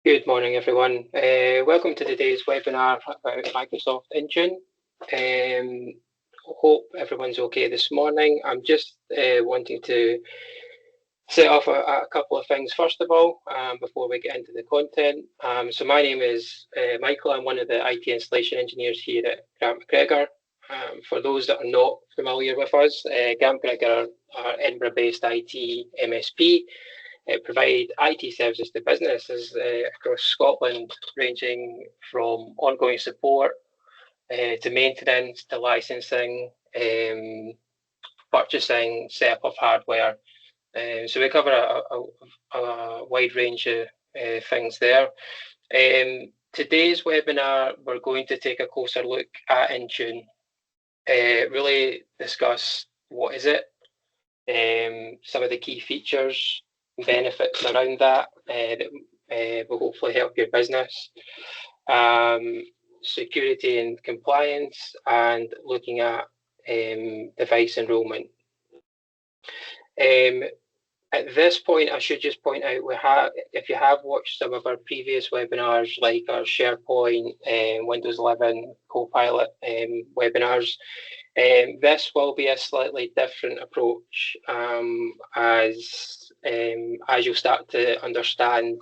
Good morning, everyone. Welcome to today's webinar about Microsoft InTune. Hope everyone's okay this morning. I'm just wanting to set off a couple of things first of all, before we get into the content. So my name is Michael. I'm one of the IT installation engineers here at Grant McGregor. For those that are not familiar with us, Grant McGregor are Edinburgh-based IT MSP. Provide IT services to businesses across Scotland, ranging from ongoing support to maintenance to licensing, purchasing, setup of hardware. So we cover a wide range of things there. Today's webinar, we're going to take a closer look at Intune, really discuss what is it, some of the key features, benefits around that will hopefully help your business, security and compliance, and looking at device enrollment. At this point, I should just point out if you have watched some of our previous webinars, like our SharePoint, Windows 11 Copilot webinars, this will be a slightly different approach as you'll start to understand.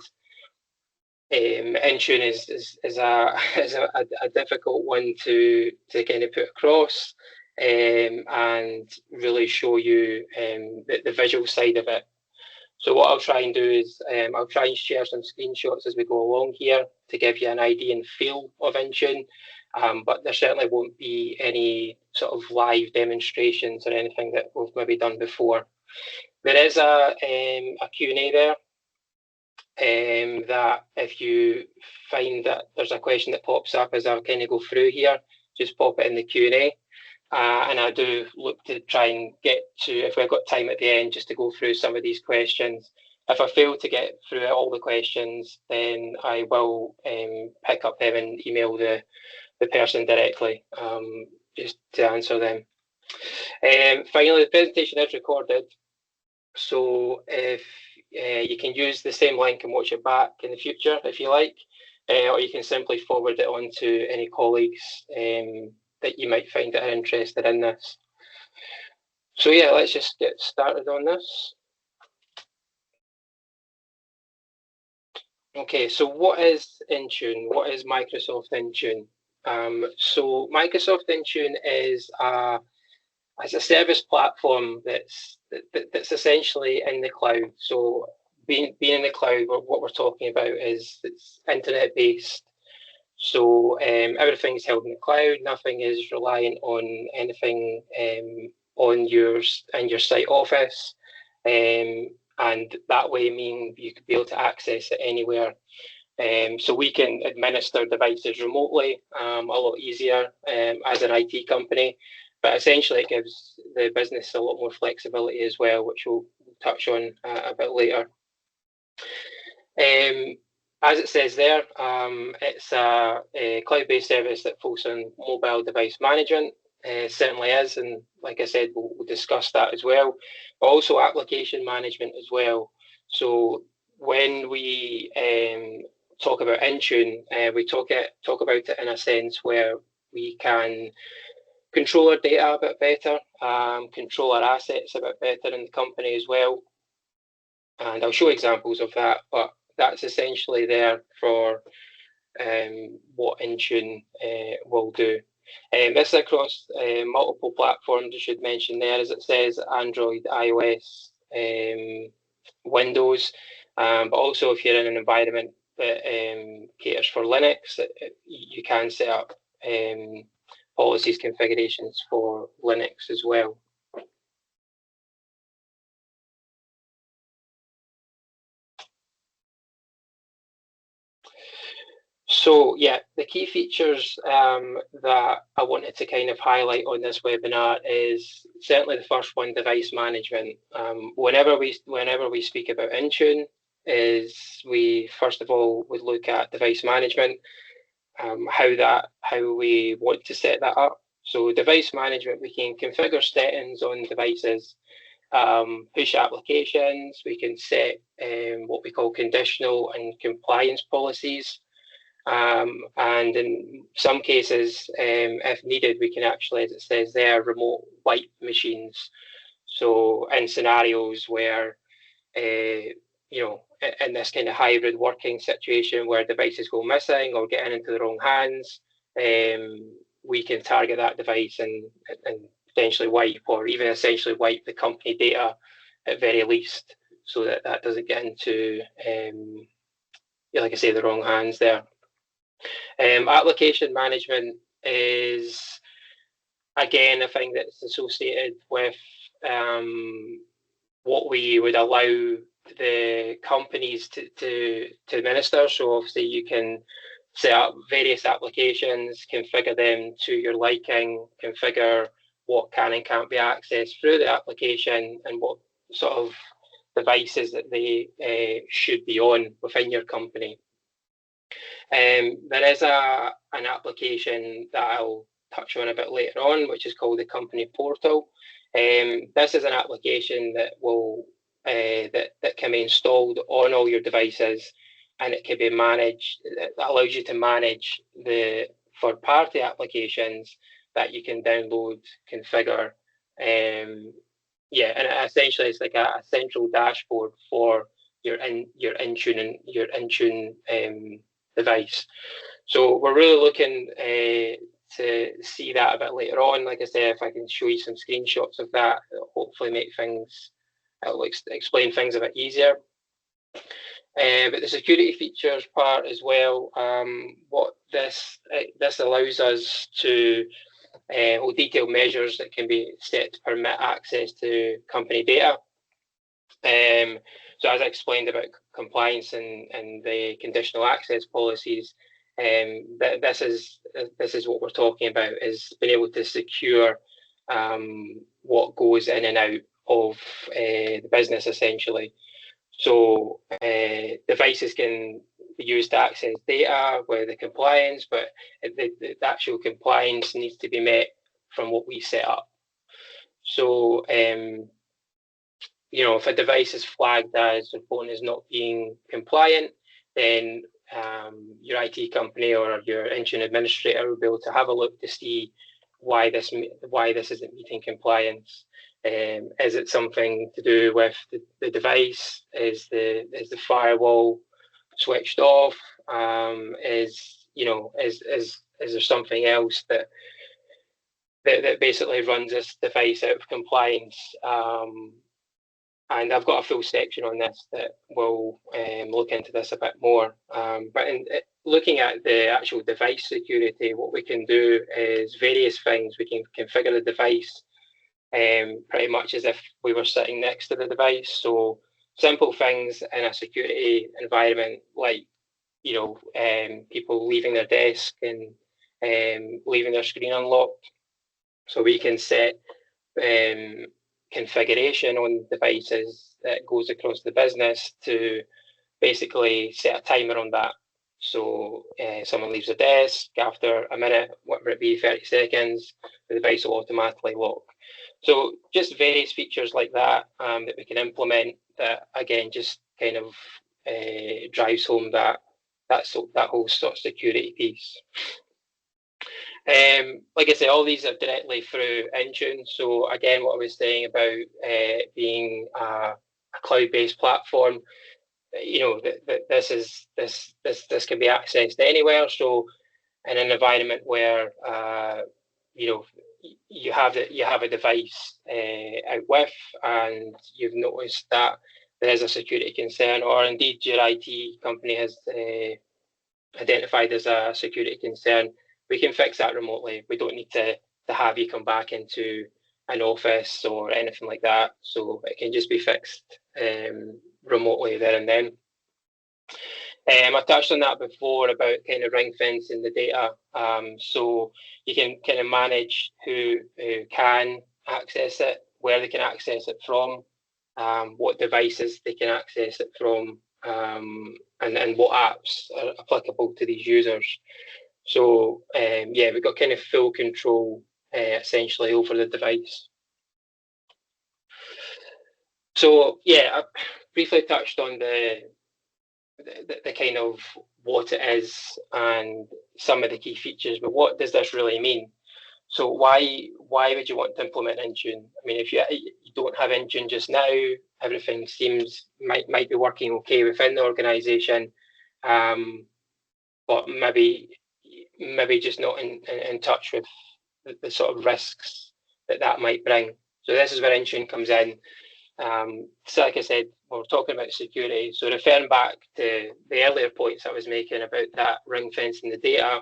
Intune is a difficult one to kind of put across and really show you the visual side of it. So what I'll try and do is I'll try and share some screenshots as we go along here to give you an idea and feel of Intune, but there certainly won't be any sort of live demonstrations or anything that we've maybe done before. There is a Q&A there that if you find that there's a question that pops up as I kind of go through here, just pop it in the Q&A. And I do look to try and get to, if we've got time at the end, just to go through some of these questions. If I fail to get through all the questions, then I will pick up them and email the person directly just to answer them. Finally, the presentation is recorded, so if you can use the same link and watch it back in the future if you like, or you can simply forward it on to any colleagues that you might find that are interested in this. So yeah, let's just get started on this. Okay, so what is Intune? What is Microsoft InTune? So Microsoft InTune is a service platform that's essentially in the cloud. So being in the cloud, what we're talking about is it's internet based. So everything's held in the cloud. Nothing is reliant on anything on your site office, and that way mean you could be able to access it anywhere. So we can administer devices remotely a lot easier as an IT company, but essentially it gives the business a lot more flexibility as well, which we'll touch on a bit later. As it says there, it's a cloud-based service that focuses on mobile device management. Certainly is, and like I said, we'll discuss that as well. But also application management as well. So when we talk about Intune, we talk about it in a sense where we can control our data a bit better, control our assets a bit better in the company as well. And I'll show examples of that, but that's essentially there for what Intune will do. This is across multiple platforms, I should mention there, as it says, Android, iOS, Windows, but also if you're in an environment that caters for Linux, you can set up policies configurations for Linux as well. So yeah, the key features that I wanted to kind of highlight on this webinar is certainly the first one, device management. Whenever we speak about Intune, is we first of all would look at device management, how we want to set that up. So device management, we can configure settings on devices push applications. We can set what we call conditional and compliance policies. And in some cases, if needed, we can actually, as it says there, remote wipe machines. So in scenarios where, in this kind of hybrid working situation where devices go missing or getting into the wrong hands, we can target that device and potentially wipe or even essentially wipe the company data at very least, so that that doesn't get into, like I say, the wrong hands there. Application management is, again, a thing that's associated with what we would allow the companies to administer. So obviously you can set up various applications, configure them to your liking, configure what can and can't be accessed through the application and what sort of devices that they should be on within your company. There is an application that I'll touch on a bit later on, which is called the company portal. This is an application that will that can be installed on all your devices, and it can be managed. It allows you to manage the third-party applications that you can download, configure. Yeah, and essentially it's like a central dashboard for your Intune device. So we're really looking to see that a bit later on. Like I said, if I can show you some screenshots of that, it'll hopefully make things, it'll explain things a bit easier. But the security features part as well, what this allows us to hold detailed measures that can be set to permit access to company data. So as I explained about compliance and the conditional access policies, this is what we're talking about, is being able to secure what goes in and out of the business essentially. So devices can be used to access data with the compliance, but the actual compliance needs to be met from what we set up. So if a device is flagged as reporting as not being compliant, then your IT company or your Intune administrator will be able to have a look to see why this isn't meeting compliance. Is it something to do with the device? Is the firewall switched off? Is there something else that basically runs this device out of compliance? And I've got a full section on this that will look into this a bit more. But looking at the actual device security, what we can do is various things. We can configure the device pretty much as if we were sitting next to the device. So simple things in a security environment, like people leaving their desk and leaving their screen unlocked. So we can set configuration on devices that goes across the business to basically set a timer on that. So someone leaves their desk, after a minute, whatever it be, 30 seconds, the device will automatically lock. So just various features like that that we can implement that, again, just kind of drives home that whole sort of security piece. Like I say, all these are directly through Intune. So again, what I was saying about being a cloud-based platform, this can be accessed anywhere. So in an environment where you have a device out with, and you've noticed that there is a security concern, or indeed your IT company has identified as a security concern, we can fix that remotely. We don't need to have you come back into an office or anything like that. So it can just be fixed remotely there and then. I touched on that before about kind of ring fencing the data. So you can kind of manage who can access it, where they can access it from, what devices they can access it from, and what apps are applicable to these users. So we've got kind of full control essentially over the device. So yeah, I briefly touched on the kind of what it is and some of the key features, but what does this really mean? So why would you want to implement Intune? I mean, if you don't have Intune just now, everything seems might be working okay within the organization, but maybe just not in touch with the sort of risks that might bring. So this is where Intune comes in. So like I said, we're talking about security. So referring back to the earlier points I was making about that ring fencing the data,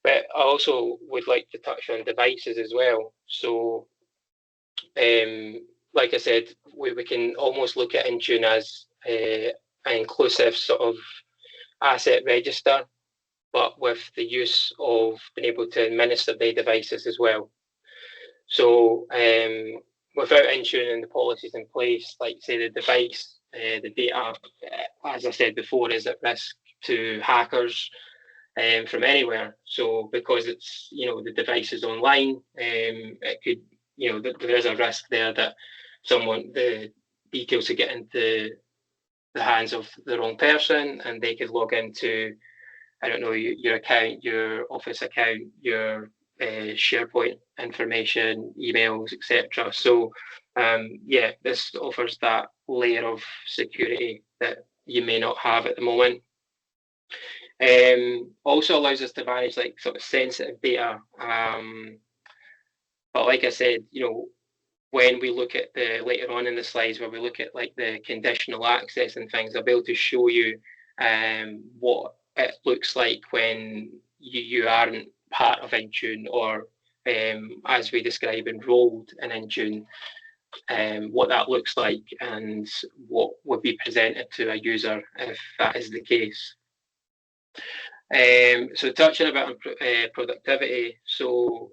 but I also would like to touch on devices as well. So like I said, we can almost look at Intune as an inclusive sort of asset register, but with the use of being able to administer the devices as well. So without Intune the policies in place, like say the device, the data, as I said before, is at risk to hackers from anywhere. So because it's the device is online, it could there is a risk there that the details could get into the hands of the wrong person and they could log into, I don't know, your account, your Office account, your SharePoint information, emails, etc. So yeah, this offers that layer of security that you may not have at the moment. Also allows us to manage like sort of sensitive data. But like I said, when we look at the later on in the slides where we look at like the conditional access and things, I'll be able to show you what it looks like when you aren't part of Intune or as we describe enrolled in Intune, what that looks like and what would be presented to a user if that is the case. So touching a bit on productivity, so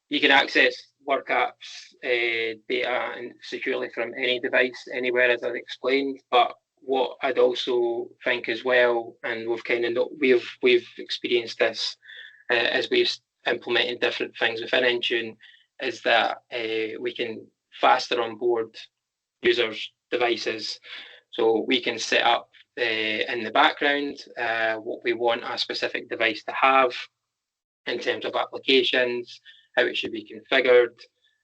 you can access work apps data and securely from any device, anywhere, as I've explained. But what I'd also think as well, and we've kind of we've experienced this as we've implemented different things within Intune, is that we can faster onboard users' devices. So we can set up in the background what we want a specific device to have in terms of applications, how it should be configured,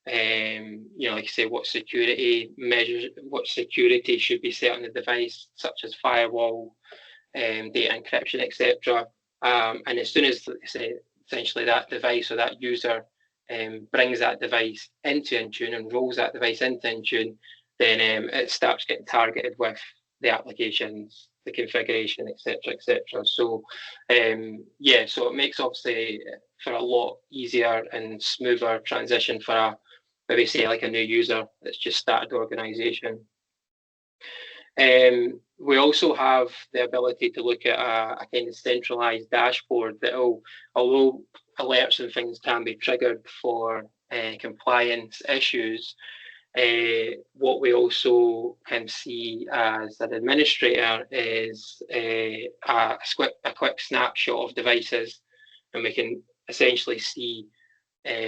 like I say, what security measures, what security should be set on the device, such as firewall, data encryption, etc. And as soon as, like I say, essentially that device or that user brings that device into Intune and rolls that device into Intune, then it starts getting targeted with the applications, the configuration, etc., etc. So, yeah, so it makes obviously for a lot easier and smoother transition for maybe say like a new user that's just started the organization. We also have the ability to look at a kind of centralized dashboard that although alerts and things can be triggered for compliance issues, what we also can see as an administrator is a quick snapshot of devices, and we can essentially see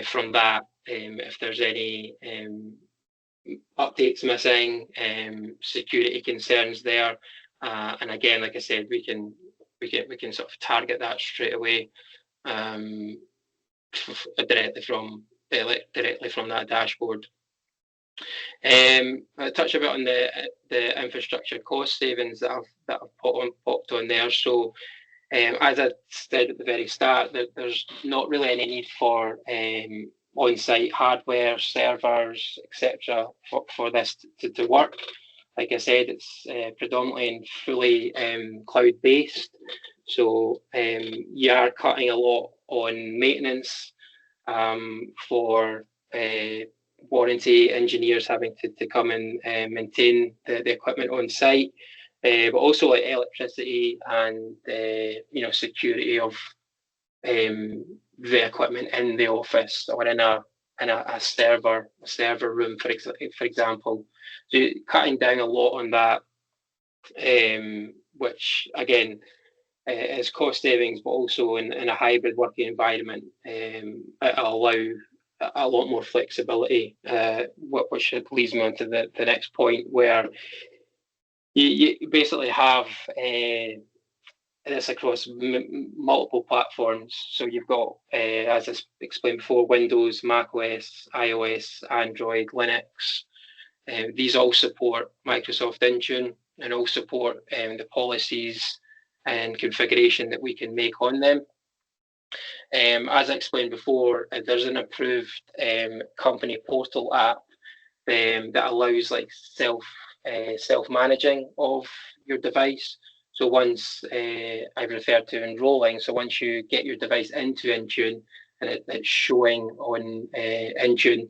from that if there's any updates missing, security concerns there, and again, like I said, we can sort of target that straight away directly from that dashboard. I touch a bit on the infrastructure cost savings that I've popped on there. So as I said at the very start, there's not really any need for on-site hardware, servers, etc. for this to work. Like I said, it's predominantly and fully cloud-based. So you are cutting a lot on maintenance for warranty engineers having to come and maintain the equipment on site, but also like electricity and security of the equipment in the office or in a server room, for example. So you're cutting down a lot on that, which again is cost savings, but also in a hybrid working environment, it'll allow a lot more flexibility, which leads me on to the next point, where you basically have this across multiple platforms. So you've got, as I explained before, Windows, Mac OS, iOS, Android, Linux. These all support Microsoft InTune and all support the policies and configuration that we can make on them. As I explained before, there's an approved company portal app that allows like self-managing of your device. So once I referred to enrolling, so once you get your device into Intune and it's showing on Intune,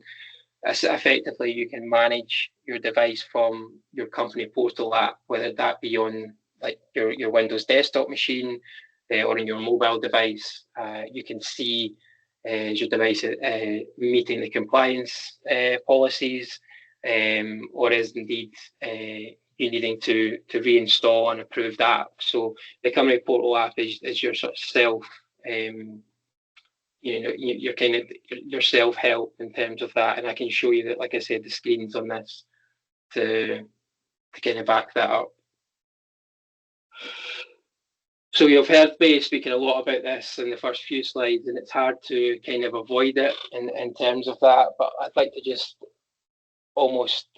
effectively you can manage your device from your company portal app, whether that be on like your Windows desktop machine or on your mobile device. You can see is your device meeting the compliance policies, or is indeed you needing to reinstall an approved app. So the company portal app is your sort of self, you're kind of your self-help in terms of that. And I can show you that, like I said, the screens on this to kind of back that up. So you've heard me speaking a lot about this in the first few slides, and it's hard to kind of avoid it in terms of that, but I'd like to just almost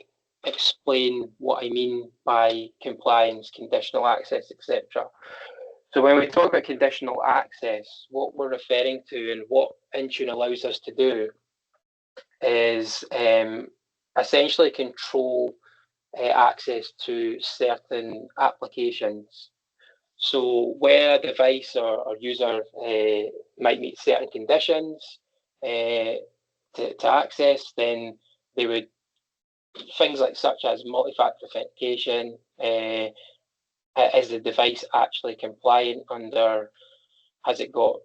explain what I mean by compliance, conditional access, etc. So when we talk about conditional access, what we're referring to and what Intune allows us to do is essentially control access to certain applications. So where a device or user might meet certain conditions to access, then they would, things like such as multi-factor authentication, is the device actually compliant under, has it got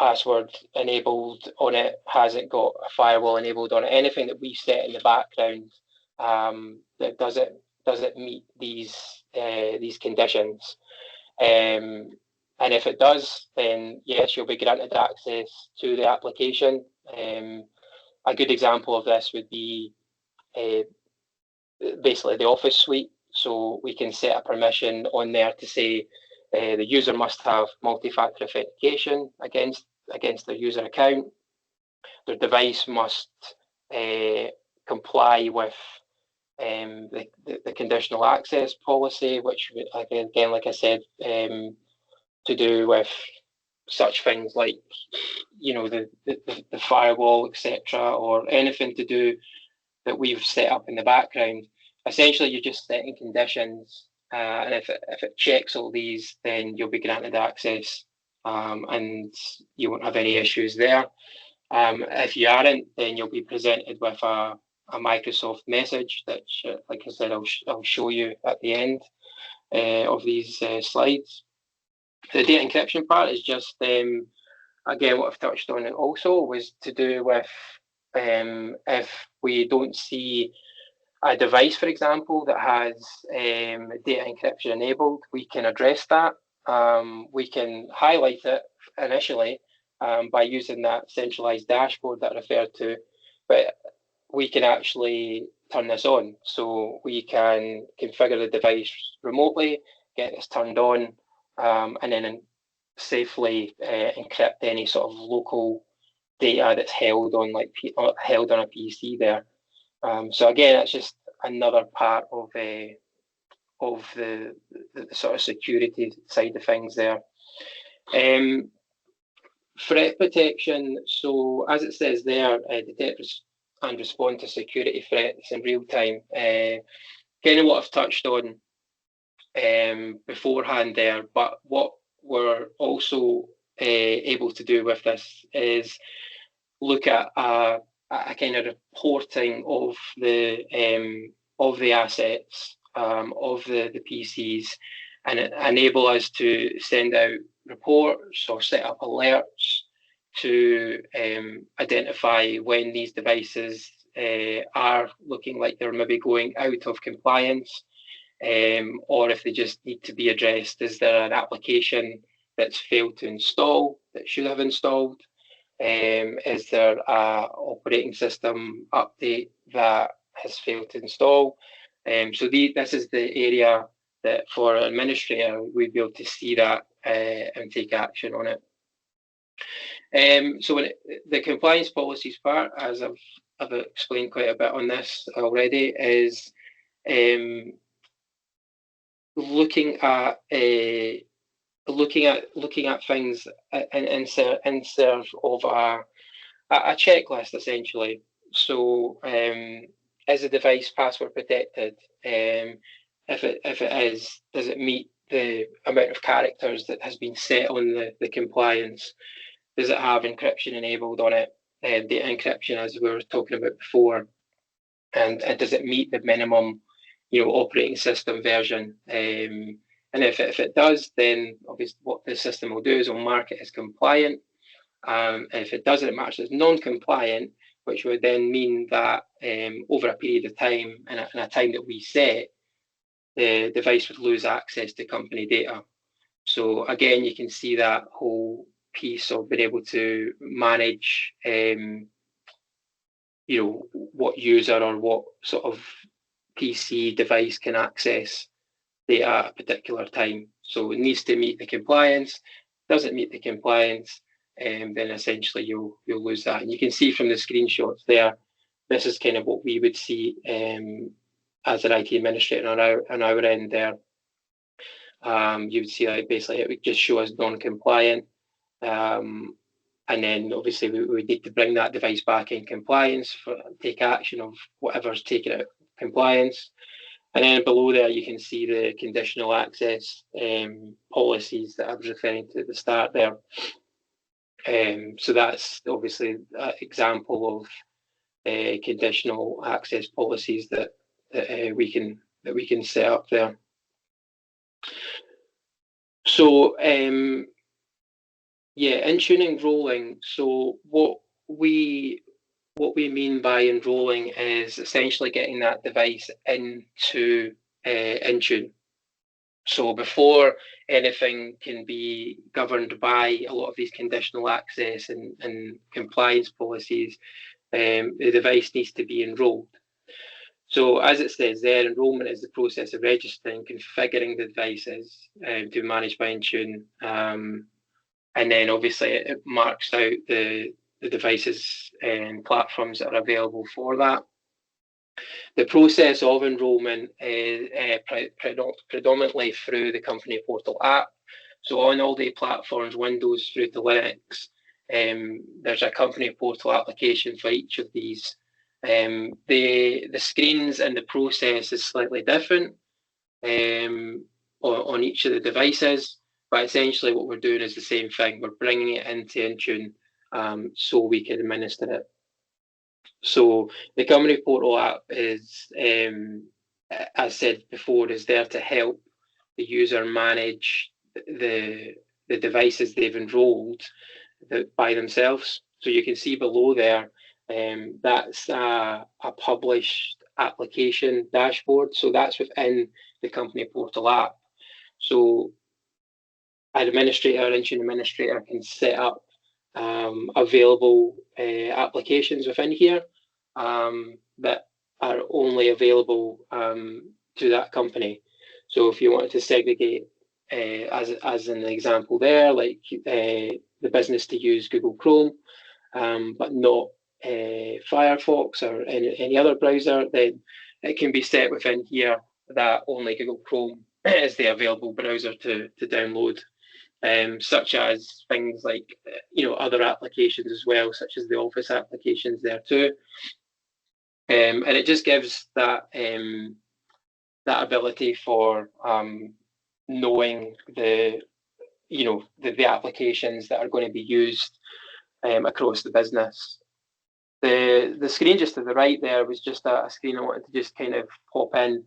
password enabled on it, has it got a firewall enabled on it, anything that we set in the background, that does it meet these conditions, and if it does, then yes, you'll be granted access to the application. A good example of this would be basically the Office suite. So we can set a permission on there to say the user must have multi-factor authentication against their user account. Their device must comply with the conditional access policy, which again, like I said, to do with such things like the firewall, etc., or anything to do that we've set up in the background. Essentially, you're just setting conditions, and if it checks all these, then you'll be granted access, and you won't have any issues there. If you aren't, then you'll be presented with a Microsoft message that, like I said, I'll show you at the end of these slides. The data encryption part is just, again, what I've touched on also was to do with if we don't see a device, for example, that has data encryption enabled, we can address that. We can highlight it initially by using that centralized dashboard that I referred to, but we can actually turn this on. So we can configure the device remotely, get this turned on, and then safely encrypt any sort of local data that's held on a PC there. So again, it's just another part of the sort of security side of things there. Threat protection. So as it says there, detect and respond to security threats in real time. Kind of what I've touched on beforehand there, but what we're also able to do with this is look at a kind of reporting of the assets of the PCs, and enable us to send out reports or set up alerts to identify when these devices are looking like they're maybe going out of compliance, or if they just need to be addressed. Is there an application that's failed to install that should have installed? Is there a operating system update that has failed to install? So this is the area that for an administrator, we'd be able to see that and take action on it. So the compliance policies part, as I've explained quite a bit on this already, is looking at things in serve of a checklist essentially. So is the device password protected? If it is, does it meet the amount of characters that has been set on the compliance? Does it have encryption enabled on it? Data encryption, as we were talking about before, and does it meet the minimum, operating system version? And if it does, then obviously what the system will do is it'll mark it as compliant. If it doesn't, it marks as non-compliant, which would then mean that over a period of time and a time that we set, the device would lose access to company data. So again, you can see that whole piece of being able to manage, what user or what sort of PC device can access data at a particular time. So it needs to meet the compliance. Doesn't meet the compliance, then essentially you'll lose that. And you can see from the screenshots there, this is kind of what we would see as an IT administrator on our end there. You would see like basically it would just show as non-compliant. And then obviously we would need to bring that device back in compliance, take action of whatever's taken out of compliance. And then below there, you can see the conditional access policies that I was referring to at the start there. So that's obviously an example of conditional access policies that we can set up there. So InTune enrolling. So what we mean by enrolling is essentially getting that device into InTune. So before anything can be governed by a lot of these conditional access and compliance policies, the device needs to be enrolled. So as it says there, enrollment is the process of registering, configuring the devices to be managed by InTune. And then obviously it marks out the devices and platforms that are available for that. The process of enrolment is predominantly through the company portal app. So on all the platforms, Windows through to Linux, there's a company portal application for each of these. The screens and the process is slightly different on each of the devices, but essentially what we're doing is the same thing. We're bringing it into InTune so we can administer it. So the company portal app is, as said before, is there to help the user manage the devices they've enrolled by themselves. So you can see below there, that's a published application dashboard. So that's within the company portal app. So an InTune administrator can set up available applications within here that are only available to that company. So if you wanted to segregate, as an example there, like the business to use Google Chrome, but not Firefox or any other browser, then it can be set within here that only Google Chrome is the available browser to download. Such as things like other applications as well, such as the Office applications there too, and it just gives that that ability for knowing the applications that are going to be used across the business. The screen just to the right there was just a screen I wanted to just kind of pop in.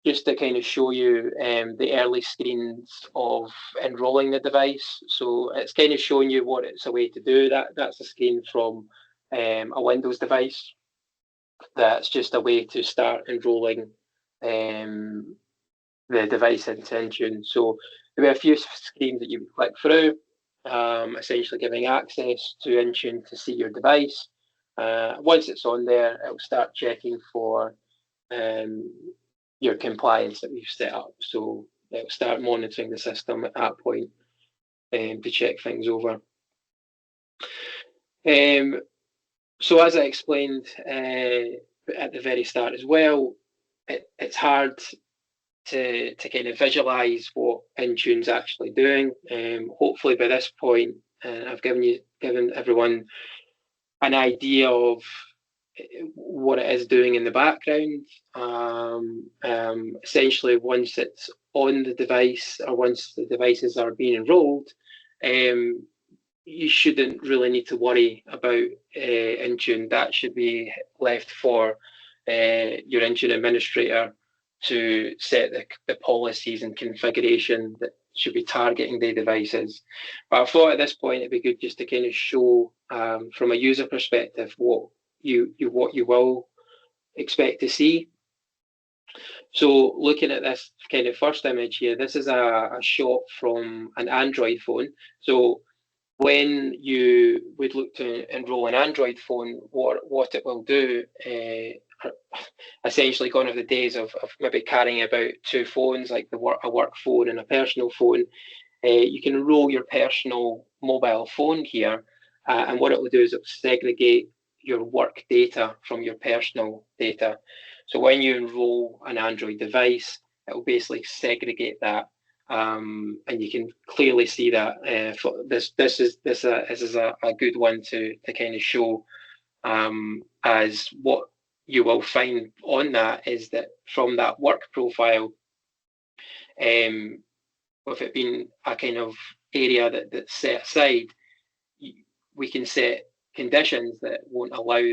Just to kind of show you the early screens of enrolling the device. So it's kind of showing you what it's a way to do. That's a screen from a Windows device. That's just a way to start enrolling the device into InTune. So there will be a few screens that you would click through. essentially giving access to Intune to see your device. Once it's on there, it'll start checking for your compliance that we've set up. So it'll start monitoring the system at that point to check things over. So as I explained at the very start as well, it's hard to kind of visualize what Intune's actually doing. Hopefully by this point, I've given everyone an idea of what it is doing in the background. Essentially, once it's on the device or once the devices are being enrolled, you shouldn't really need to worry about Intune. That should be left for your Intune administrator to set the policies and configuration that should be targeting the devices. But I thought at this point it'd be good just to kind of show from a user perspective what you will expect to see. So looking at this kind of first image here, this is a shot from an Android phone. So when you would look to enroll an Android phone, what it will do, essentially gone are the days of maybe carrying about two phones, like a work phone and a personal phone. You can enroll your personal mobile phone here, and what it will do is it will segregate your work data from your personal data. So when you enroll an Android device, it will basically segregate that. And you can clearly see that this is a good one to kind of show, as what you will find on that is that from that work profile, with it being a kind of area that's set aside, we can set conditions that won't allow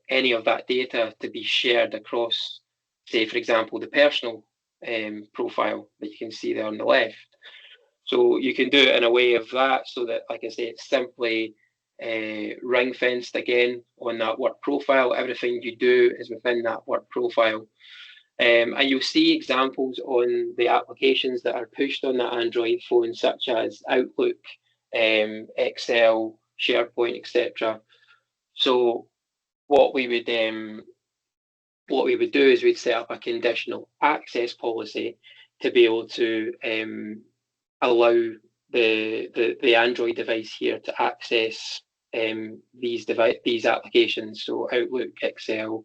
any of that data to be shared across, say, for example, the personal profile that you can see there on the left. So you can do it in a way of that so that, like I say, it's simply ring fenced again on that work profile. Everything you do is within that work profile. And you'll see examples on the applications that are pushed on that Android phone, such as Outlook, Excel, SharePoint, etc. So what we would do is we'd set up a conditional access policy to be able to allow the Android device here to access these applications, so Outlook, Excel,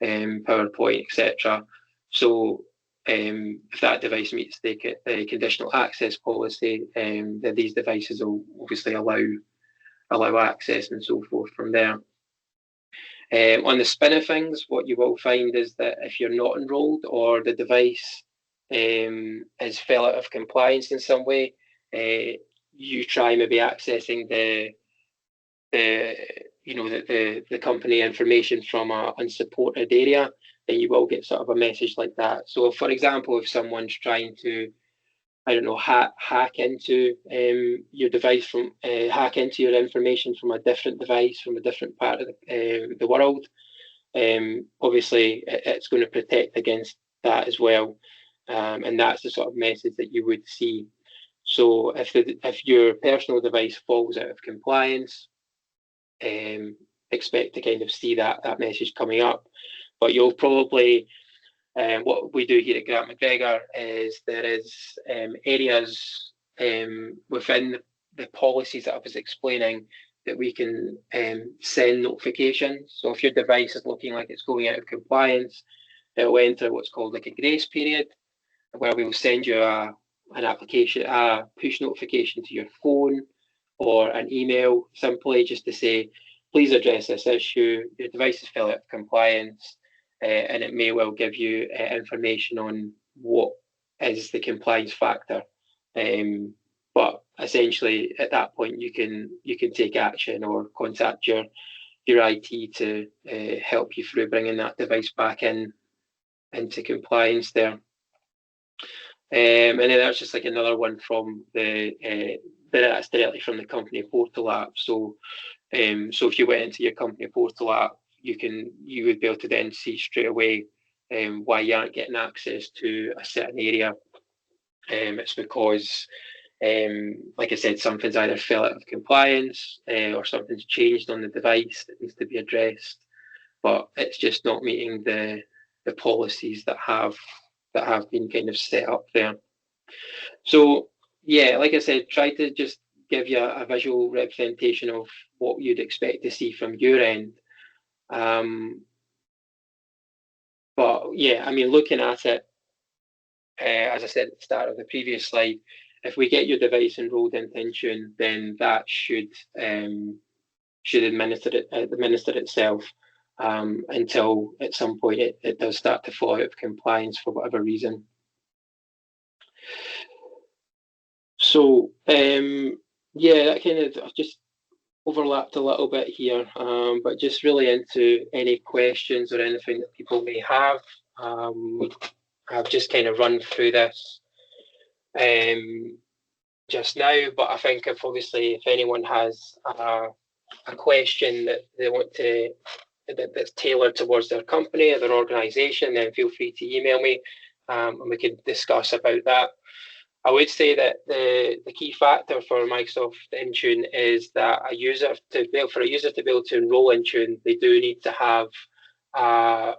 PowerPoint, etc. So if that device meets the conditional access policy, then these devices will obviously allow access and so forth from there. On the spin of things, what you will find is that if you're not enrolled or the device is fell out of compliance in some way, you try maybe accessing the company information from an unsupported area, then you will get sort of a message like that. So, for example, if someone's trying to, I don't know, hack into your device hack into your information from a different device from a different part of the world, obviously it's going to protect against that as well, and that's the sort of message that you would see. So if your personal device falls out of compliance, expect to kind of see that message coming up. But you'll probably, what we do here at Grant McGregor is there is areas within the policies that I was explaining that we can send notifications. So if your device is looking like it's going out of compliance, it will enter what's called like a grace period, where we will send you a push notification to your phone or an email, simply just to say, please address this issue. Your device is fell out of compliance, and it may well give you information on what is the compliance factor. But essentially, at that point, you can take action or contact your IT to help you through bringing that device back into compliance there. And then that's just like another one from that's directly from the company portal app. So if you went into your company portal app, you would be able to then see straight away why you aren't getting access to a certain area. It's because Like I said, something's either fell out of compliance or something's changed on the device that needs to be addressed, but it's just not meeting the policies that have been kind of set up there. So yeah, like I said, try to just give you a visual representation of what you'd expect to see from your end. But yeah, I mean, looking at it, as I said at the start of the previous slide, if we get your device enrolled into InTune, then that should administer itself until at some point it does start to fall out of compliance for whatever reason. So yeah, that kind of just overlapped a little bit here, but just really into any questions or anything that people may have. I've just kind of run through this just now, but I think if anyone has a question that they want to that's tailored towards their company or their organisation, then feel free to email me, and we can discuss about that. I would say that the key factor for Microsoft InTune is that for a user to be able to enroll InTune, they do need to have a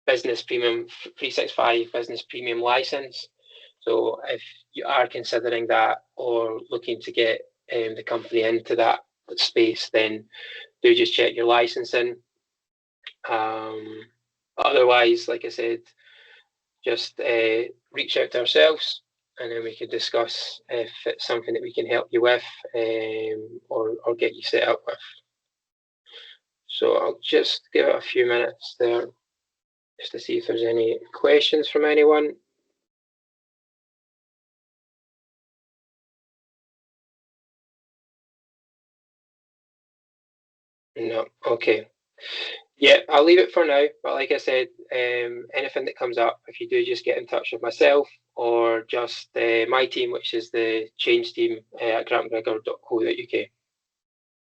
business premium 365 business premium license. So if you are considering that or looking to get the company into that space, then do just check your licensing. Otherwise, like I said, just reach out to ourselves, and then we can discuss if it's something that we can help you with or get you set up with. So I'll just give it a few minutes there just to see if there's any questions from anyone. No, okay. Yeah, I'll leave it for now. But like I said, anything that comes up, if you do, just get in touch with myself or just my team, which is the change team at grantmcgregor.co.uk.